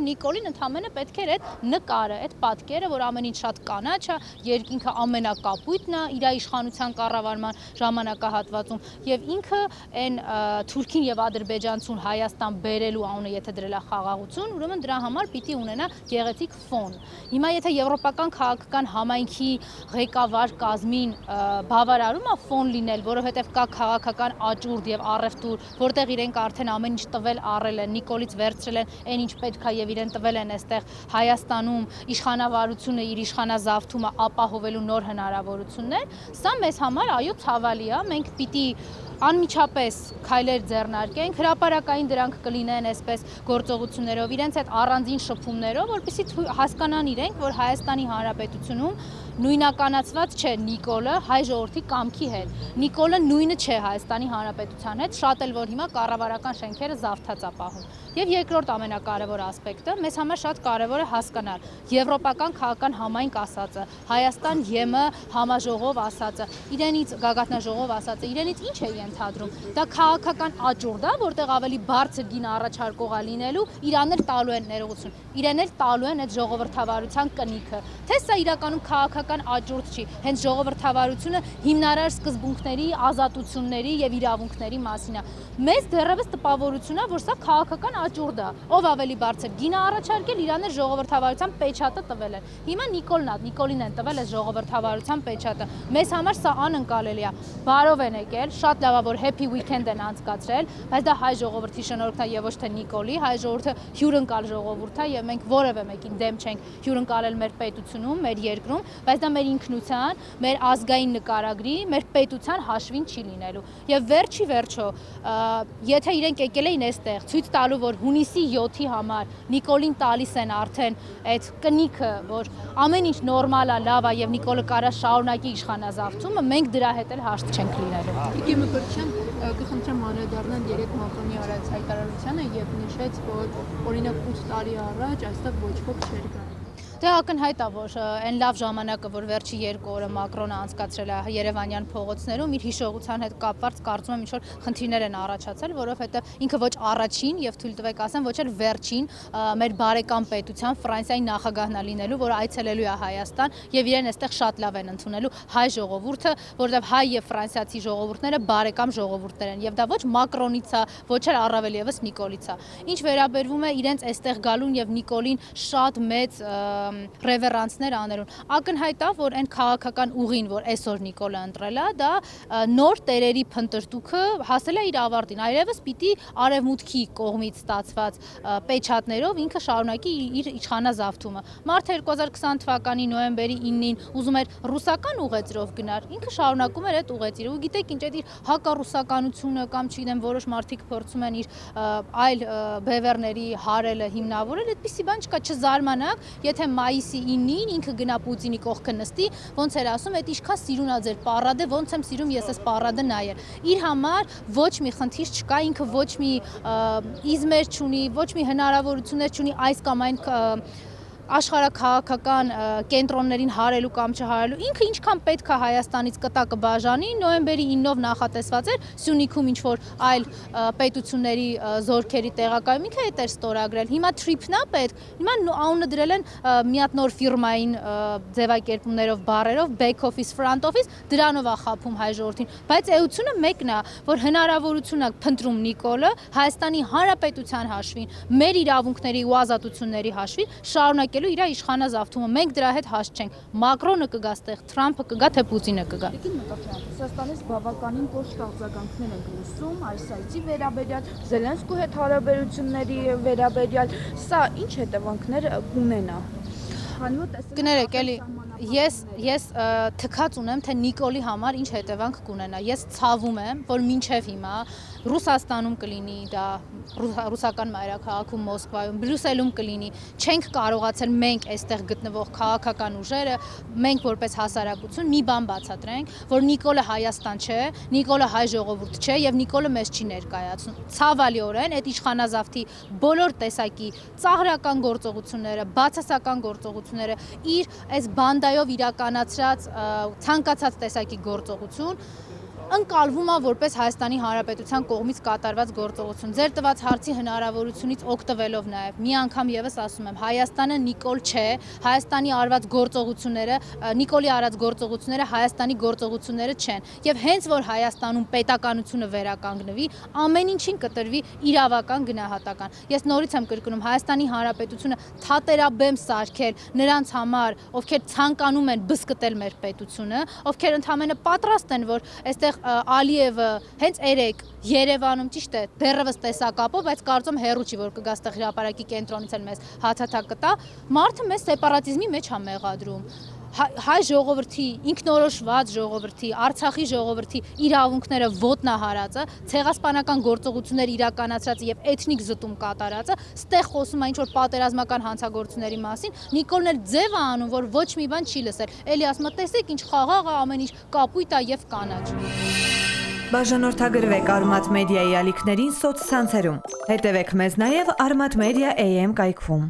Նիկոլին ընդամենը պետք էր այդ նկարը, այդ պատկերը, որ ամեն ինչ շատ կանաչ է, երկինքը ամենակապույտն է իր իշխանության կառավարման ժամանակահատվածում եւ ինքը այն Թուրքին եւ ադրբեջանցուն Հայաստան բերելու անունը եթե դրել է խաղաղություն, ուրեմն դրա համար պիտի ունենա գեղեցիկ ֆոն։ Հիմա եթե եվրոպական քաղաքական համայնքի ղեկավար կազմին բավարարում է ֆոն լինել, որովհետեւ կա քաղաքական աճուրդ եւ առևտուր, որտեղ իրենք արդեն ամեն ինչ տվել առել են, Նիկոլից վերցրել են այն ինչ պետք է եւ իրեն տվել են այստեղ Հայաստանում իշխանավարությունը իր իշխանազավթումը ապահովելու նոր հնարավորություններ, սա մեզ համար այո ցավալի է, մենք պիտի անմիջապես քայլեր ձեռնարկենք, հրապարակային դրանք կլինեն այսպես գործողություններով, իրենց այդ առանձին շփումներով, որպեսզի հասկանան իրենք, որ Հայաստանի Հանրապետությունում նույնականացված չէ Նիկոլը հայ ժողովրդի կամքի հետ։ Նիկոլը նույնը չէ Հայաստանի Հանրապետության հետ, շատ էլ որ հիմա կառավարական շենքերը զավթած է պահում։ Եվ երկրորդ ամենակարևոր ասպեկտը, մեզ համար շատ կարևոր է հասկանալ եվրոպական քաղաքական համայնք ասածը, Հայաստան ԵՄ համաժողով ասածը, իրենից գագաթնաժողով ասածը, իրենից ինչ է ենթադրում։ Դա քաղաքական աճուրդ է, որտեղ ավելի բարձր գին առաջարկող է լինելու, իրան էլ տալու են ներողություն, իրեն էլ տալու են այդ ժողովրդավարության կնիքը։ Թե սա իրականում քաղաքական աճուրդ չի, հենց ժողովրդավարությունը հիմնարար սկզբունքների, ազատությունների եւ իրավունքների մասին է։ Մեզ դեռևս տպավորություն է, որ սա քաղաքական աճուրդ է։ Ով ավելի բարձր գին է առաջարկել, իրան էլ ժողովրդավարության պեչատը տվել են։ Հիմա Նիկոլին են տվել այս ժողովրդավարության պեչատը։ Մեզ համար սա անընկալելի է։ Բարով են եկել, շատ լավ է, որ happy weekend են անցկացրել, բայց դա հայ ժողովրդի շնորհքն է եւ ոչ թե Նիկոլի, հայ ժողովուրդը հյուրընկալ ժողովուրդ է եւ մենք որևէ մեկին դեմ չենք հյուրընկալել մեր պետությունում, մեր երկրում, բայց դա մեր ինքնության, մեր ազգային նկարագրի, մեր պետության հաշվին չի լինելու։ Եվ վերջի վերջո, եթե իրենք եկել էին այստեղ ցույց տալու, որ հունիսի 7-ի համար Նիկոլին տալիս են արդեն այդ կնիքը, որ ամեն ինչ նորմալ է, լավ է եւ Նիկոլը կարա շարունակի իշխանազավթումը, մենք դրա հետ էլ հաշտ չենք լինելու։ Իգի Մկրտչյան կխնդրեմ անդրադառնալ երեք Մակրոնի արած հայտարարությանը եւ նշեց, որ օրինակ 8 տարի առաջ այստեղ ոչ ոք չէր գա։ Դե ակնհայտ է, որ այն լավ ժամանակը, որ վերջի 2 օրը Մակրոնը անցկացրել է Երևանյան փողոցներում, իր հիշողության հետ կապված կարծում եմ ինչ-որ խնդիրներ են առաջացել, որովհետև ինքը ոչ առաջին եւ թույլ տվեք ասեմ, ոչ էլ վերջին մեր բարեկամ պետության Ֆրանսիայի նախագահն է լինելու, որ այցելելու է Հայաստան եւ իրեն այստեղ շատ լավ են ընդունելու հայ ժողովուրդը, որովհետև հայ եւ ֆրանսիացի ժողովուրդները բարեկամ ժողովուրդներ են եւ դա ոչ Մակրոնից է, ոչ էլ առավել եւս Նիկոլից է։ Ինչ վերաբերվում է իրենց այստեղ գալուն եւ Նիկոլին շատ մեծ ռևերանսներ անելուն։ Ակնհայտ է, որ այն քաղաքական ուղին, որ այսօր Նիկոլը ընտրել է, դա նոր տերերի փնտրտուքը հասել է իր ավարտին։ Այլևս պիտի արևմուտքի կողմից ստացված պեչատներով ինքը շարունակի իր իշխանազավթումը։ Մարտը 2020 թվականի նոյեմբերի 9-ին ուզում էր ռուսական ուղեծրով գնար, ինքը շարունակում էր այդ ուղեծիրը։ Ու գիտեք ինչ, այդ իր հակառուսականությունը կամ չգիտեմ որոշ մարդիկ փորձում են իր այլ բևեռների հարելը հիմնավորել, այդպիսի բան չկա, չզարմանաք, եթե մայիսի 9-ին ինքը գնա Պուտինի կողքը նստի, ոնց էր ասում, այդ ինչքան սիրուն է ձեր պարադը, ոնց եմ սիրում ես այս պարադը նայել։ Իր համար ոչ մի խնդիր չկա, ինքը ոչ մի իզմեր չունի, ոչ մի հնարավորություններ չունի այս կամ այն աշխարհաքաղաքական կենտրոններին հարելու կամ չհարելու, ինքը ինչքան պետք է Հայաստանից կտա կբաժանի, նոյեմբերի 9-ով նախատեսված էր Սյունիքում ինչ-որ այլ պետությունների զորքերի տեղակայում, ինքը այդ էր ստորագրել, հիմա թրիփն է պետք, հիմա անունը դրել են մի հատ նոր ֆիրմային ձևակերպումներով, բառերով, back office, front office, դրանով է խաբում հայ ժողովրդին, բայց էությունը մեկն է, որ հնարավորություն է փնտրում Նիկոլը Հայաստանի Հանրապետության հաշվին, մեր իրավունքների ու ազատությունների հաշվին շարունակելու իր իշխանազավթումը, մենք դրա հետ հաստ չենք։ Մակրոնը կգա ստեղ, Թրամփը կգա, թե Պուտինը կգա։ Ռուսաստանից բավականին կոշտ արձագանքներ են լսում այս այցի վերաբերյալ, Զելենսկու հետ հարաբերությունների վերաբերյալ, սա ինչ հետևանքներ կունենա։ Կներեք, էլի ես թքած ունեմ, թե Նիկոլի համար ինչ հետևանք կունենա։ Ես ցավում եմ, որ մինչև հիմա Ռուսաստանում կլինի դա, ռուսական մայրաքաղաքում, Մոսկվայում, Բրյուսելում կլինի, չենք կարողացել մենք այստեղ գտնվող քաղաքական ուժերը, մենք որպես հասարակություն մի բան բացատրենք, որ Նիկոլը Հայաստան չէ, Նիկոլը հայ ժողովուրդ չէ եւ Նիկոլը մեզ չի ներկայացնում։ Ցավալիորեն այդ իշխանազավթի բոլոր տեսակի ծաղրական գործողությունները, բացասական գործողությունները, իր այս բանդայով իրականացրած ցանկացած տեսակի գործողություն ընկալվում է որպես Հայաստանի Հանրապետության կողմից կատարված գործողություն։ Ձեր տված հարցի հնարավորությունից օգտվելով նաև մի անգամ եւս ասում եմ, Հայաստանը Նիկոլ չէ, Հայաստանի արված գործողությունները, Նիկոլի արած գործողությունները Հայաստանի գործողությունները չեն։ Եվ հենց որ Հայաստանում պետականությունը վերականգնվի, ամեն ինչին կտրվի իրավական գնահատական։ Ես նորից եմ կրկնում, Հայաստանի Հանրապետությունը թատերաբեմ սարքել նրանց համար, ովքեր ցանկանում են բզկտել մեր պետությունը, ովքեր ընդհանրապես պատրաստ են, որ այստեղ Ալիևը հենց երեք Երևանում ճիշտ է դեռևս տեսակապով, բայց կարծում հերու չի, որ կգա այստեղ հրապարակի կենտրոնից էլ մեզ հացաթակ կտա, մարդը մեզ սեպարատիզմի մեջ է մեղադրում։ Հայ ժողովրդի, ինքնորոշված ժողովրդի, Արցախի ժողովրդի իրավունքները ոտնահարածը, ցեղասպանական գործողություններ իրականացրածը եւ էթնիկ զտում կատարածը, ստեղ խոսում է ինչ-որ պատերազմական հանցագործությունների մասին, Նիկոլն էլ ձև է անում, որ ոչ մի բան չի լսել։ Էլի ասում է, տեսեք ինչ խաղաղ է, ամեն ինչ կապույտ է եւ կանաչ։ Բաժանորդագրվեք Արմաթ մեդիայի ալիքներին սոցցանցերում։ Հետևեք մեզ նաև Արմաթ մեդիա AM կայքում։